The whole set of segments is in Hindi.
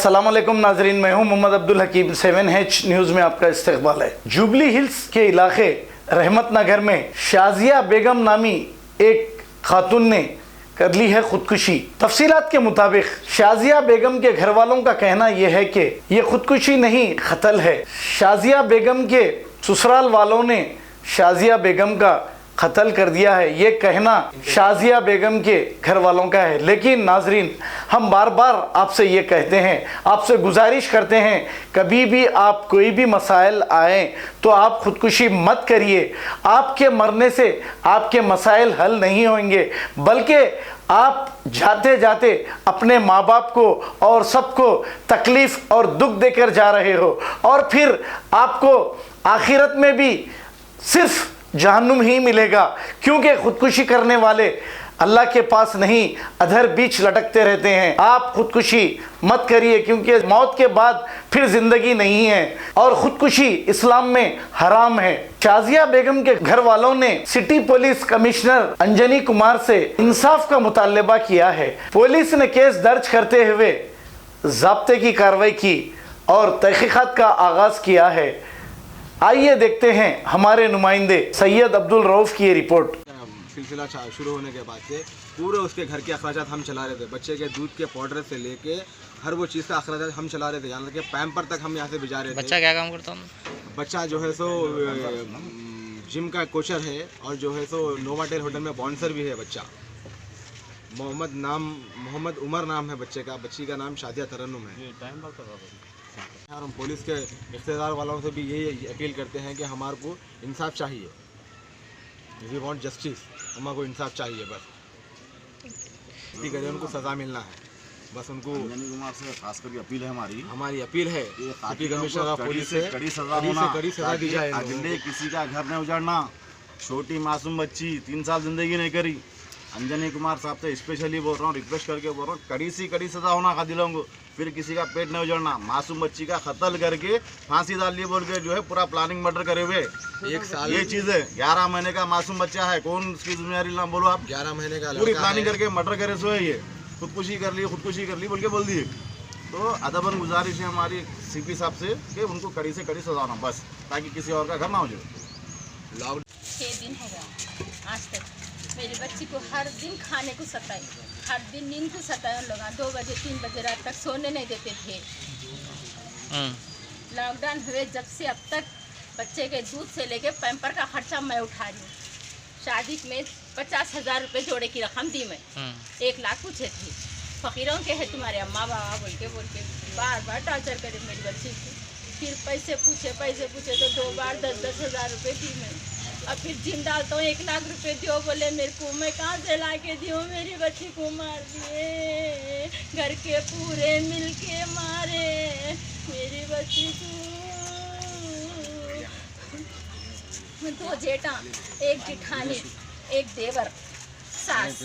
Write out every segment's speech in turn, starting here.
अस्सलाम वालेकुम नाजरीन, मैं हूं मोहम्मद अब्दुल हकीम। 7H न्यूज़ में आपका इस्तकबाल है। जुबली हिल्स के इलाके रहमत नगर में शाजिया बेगम नामी एक खातून ने कर ली है खुदकुशी। तफसीलात के मुताबिक शाजिया बेगम के घर वालों का कहना यह है कि ये खुदकुशी नहीं कत्ल है। शाजिया बेगम के ससुराल वालों ने शाजिया बेगम का कत्ल कर दिया है, ये कहना शाजिया बेगम के घर वालों का है। लेकिन नाजरीन, हम बार बार आपसे ये कहते हैं, आपसे गुजारिश करते हैं, कभी भी आप कोई भी मसाइल आए तो आप खुदकुशी मत करिए। आपके मरने से आपके मसाइल हल नहीं होंगे, बल्कि आप जाते जाते अपने माँ बाप को और सबको तकलीफ़ और दुख देकर जा रहे हो, और फिर आपको आखिरत में भी सिर्फ जहन्नुम ही मिलेगा, क्योंकि खुदकुशी करने वाले अल्लाह के पास नहीं अधर बीच लटकते रहते हैं। आप खुदकुशी मत करिए, क्योंकि मौत के बाद फिर ज़िंदगी नहीं है और खुदकुशी इस्लाम में हराम है। शाजिया बेगम के घर वालों ने city police commissioner Anjani Kumar से इंसाफ का मुतालबा किया है। पुलिस ने केस दर्ज करते हुए ज़ाब्ते की कार्रवाई की और तहकीकात का आगाज़ किया है। आइए देखते हैं हमारे नुमाइंदे सैयद अब्दुल रऊफ़ की ये रिपोर्ट। सिलसिला शुरू होने के बाद से पूरे उसके घर के अखराजात हम चला रहे थे। बच्चे के दूध के पाउडर से लेके हर वो चीज़ का अखराजात हम चला रहे थे, यहाँ तक पैम्पर तक हम यहाँ से भिजा रहे थे। बच्चा क्या काम करता हूँ? बच्चा जो है सो जिम का कोचर है और जो है सो नोवाटेल होटल में बाउंसर भी है। बच्चा मोहम्मद उमर नाम है बच्चे का। बच्ची का नाम शाजिया तरन्नुम है। और हम पुलिस के इख्तियार वालों से भी यही अपील करते हैं कि हमारे को इंसाफ चाहिए। वी वांट जस्टिस, हमारे को इंसाफ चाहिए। बस ठीक है, उनको सज़ा मिलना है। बस उनको अंजनी कुमार से खास करके अपील है हमारी अपील है सिटी कमिश्नर ऑफ पुलिस से कड़ी सजा दी जाए। आगे किसी का घर नहीं उजाड़ना। छोटी मासूम बच्ची 3 साल जिंदगी नहीं करी। अंजनी कुमार साहब से स्पेशली बोल रहा हूँ, रिक्वेस्ट करके बोल रहा हूँ, कड़ी सजा होना कादिलों को। फिर किसी का पेट नहीं उजड़ना। मासूम बच्ची का कत्ल करके फांसी डाल ली बोल के जो है पूरा प्लानिंग मर्डर करे हुए 1 साल ये चीज़ है। 11 महीने का मासूम बच्चा है, कौन उसकी जिम्मेदारी ना बोलो आप। 11 महीने का पूरी प्लानिंग करके मर्डर करे सो है। ये खुदकुशी कर ली बोल के बोल दिए। तो अदबन गुजारिश है हमारी CP साहब से कि उनको कड़ी से कड़ी सजा होना, बस, ताकि किसी और का घर ना हो जाए। लॉकडाउन 6 दिन हो गया आज तक मेरी बच्ची को हर दिन खाने को सताई, हर दिन नींद को सताए। उन लोग 2 बजे 3 बजे रात तक सोने नहीं देते थे। लॉकडाउन हुए जब से अब तक बच्चे के दूध से लेके पैम्पर का खर्चा मैं उठा रही हूँ। शादी में 50,000 रुपये जोड़े की रकम दी मैं। 1 लाख पूछे थे। फ़कीरों के है तुम्हारे अम्मा बाबा बोल के बार बार टॉर्चर करे मेरी बच्ची को। फिर पैसे पूछे तो 2 बार 10-10 हज़ार रुपये दी मैं। अब फिर जिम डालता हूँ 1 लाख रुपए दियो बोले मेरे को, मैं कहाँ से ला के दियो? मेरी बच्ची को मार दिए, घर के पूरे मिल के मारे मेरी बच्ची को। 2 जेठा, 1 जिठानी, 1 देवर, सास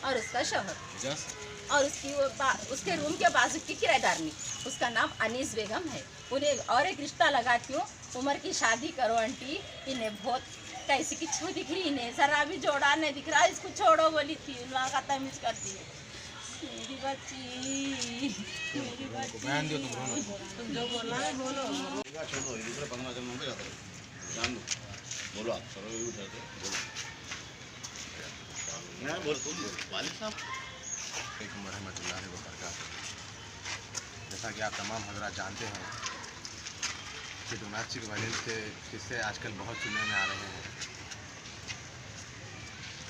और उसका शौहर और उसके रूम के बाजू की किराएदारनी, उसका नाम अनीस बेगम है। उन्हें और एक रिश्ता लगाती हूँ, उम्र की शादी करो आंटी। इन्हें बहुत कैसी की छू दिख रही, इन्हें जरा भी जोड़ा नहीं दिख रहा। इसको छोड़ो बोली थी, वहाँ का तमीज करती है। मेरी बच्ची तुम जो बोलना है बोलो। बोलो आप जैसा कि आप तमाम हजरात जानते हैं कि डोमेस्टिक वायलेंस के किस्से आजकल बहुत सुनने में आ रहे हैं।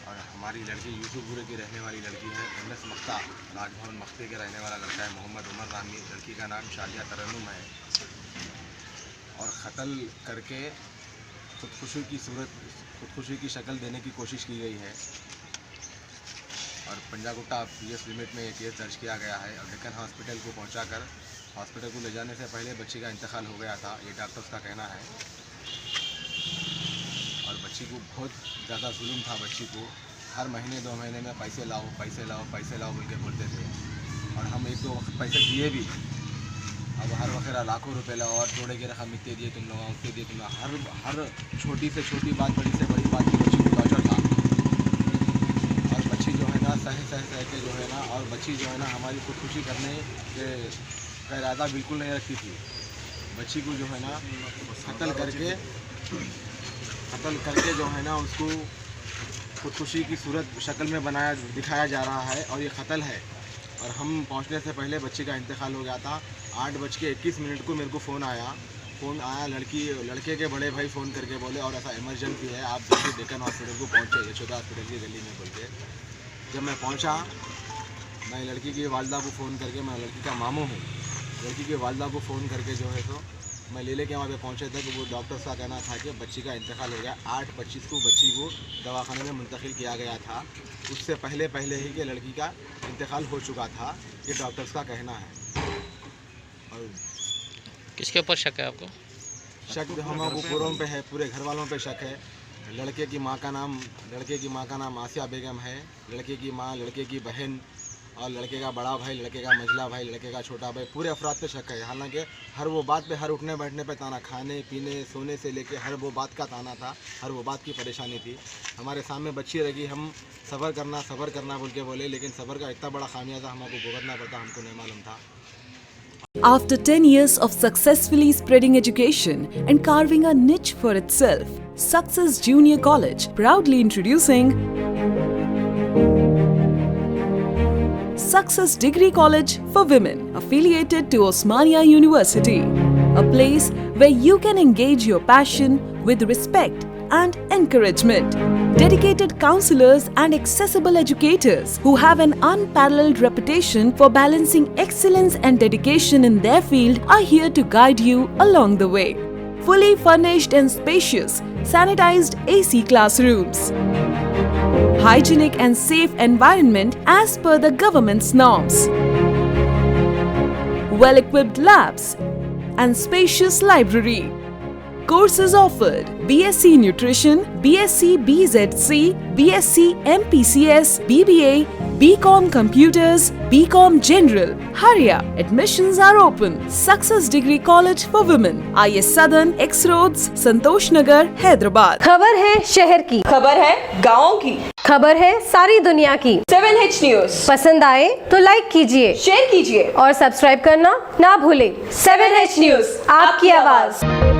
और हमारी लड़की यूसुफपुरे की रहने वाली लड़की है। MS मख्ता, राजभवन मख्ते के रहने वाला लड़का है। मोहम्मद उमर नामी लड़की का नाम शाजिया तरन्नुम है। और कत्ल करके खुदकुशी की शक्ल देने की कोशिश की गई है। और पंजागुट्टा PS लिमिट में ये केस दर्ज किया गया है। और डेक्कन हॉस्पिटल को पहुंचाकर हॉस्पिटल को ले जाने से पहले बच्ची का इंतकाल हो गया था, ये डॉक्टर्स का कहना है। और बच्ची को बहुत ज़्यादा जुल्म था। बच्ची को हर महीने 2 महीने में पैसे लाओ बोल के बोलते थे। और हम 1-2 वक्त पैसे दिए भी। अब हर वक्त लाखों रुपए लाओ और जोड़े के रकम इतने दिए तुम लोग, उतने दिए तुम लोग। हर छोटी से छोटी बात, बड़ी से बड़ी बात की बच्ची को टॉर्चर था। और बच्ची जो है ना सह के जो है ना, और बच्ची जो है ना हमारी खुदकुशी करने के का इरादा बिल्कुल नहीं रखती थी। बच्ची को जो है ना कत्ल करके जो है ना उसको खुदकुशी की सूरत शक्ल में दिखाया जा रहा है और ये कत्ल है। और हम पहुंचने से पहले बच्ची का इंतकाल हो गया था। 8:21 को मेरे को फ़ोन आया लड़के के बड़े भाई फ़ोन करके बोले और ऐसा इमरजेंसी है, आप जल्दी डेक्कन हॉस्पिटल को पहुँचे, यशोदा हॉस्पिटल की गली में बोल के। जब मैं पहुँचा, मैं लड़की की वालदा को फ़ोन करके, मैं लड़की का मामू हूँ, लड़की की वालदा को फ़ोन करके जो है तो मैं ले के वहाँ पे पहुँचे थे। तो वो डॉक्टर का कहना था कि बच्ची का इंतकाल हो गया। 8:25 को बच्ची को दवाखाने में मुंतकिल किया गया था। उससे पहले ही कि लड़की का इंतकाल हो चुका था, ये डॉक्टर्स का कहना है। और किसके ऊपर शक है आपको? शक हमारे पूरों पे है, पूरे घर वालों पे शक है। लड़के की माँ का नाम आसिया बेगम है, लड़के की माँ, लड़के की बहन और लड़के का बड़ा भाई, लड़के का मझला भाई, लड़के का छोटा भाई, पूरे अफराद पे शक है। हालांकि हर वो बात पे, हर उठने बैठने पे ताना, खाने पीने सोने से लेके हर वो बात का ताना था, हर वो बात की परेशानी थी। हमारे सामने बच्ची रही, हम सब्र करना बोल के बोले, लेकिन सब्र का इतना बड़ा खामियाजा हमको भुगतना पड़ता, हमको नहीं मालूम था। After 10 years of successfully spreading education and carving a niche for itself, Success Junior College proudly introducing Success Degree College for Women, affiliated to Osmania University, a place where you can engage your passion with respect and encouragement. Dedicated counselors and accessible educators who have an unparalleled reputation for balancing excellence and dedication in their field are here to guide you along the way. Fully furnished and spacious, sanitized AC classrooms. Hygienic and safe environment as per the government's norms. Well-equipped labs and spacious library. Courses offered: BSc Nutrition, BSc BZC, BSc MPCS, BBA, BCom Computers, BCom General. Hurry up! Admissions are open. Success Degree College for Women, IS Southern, X Roads, Santosh Nagar, Hyderabad. खबर है शहर की, खबर है गाँव की, खबर है सारी दुनिया की। 7H न्यूज पसंद आए तो लाइक कीजिए, शेयर कीजिए और सब्सक्राइब करना ना भूलें। 7H न्यूज, आपकी आवाज।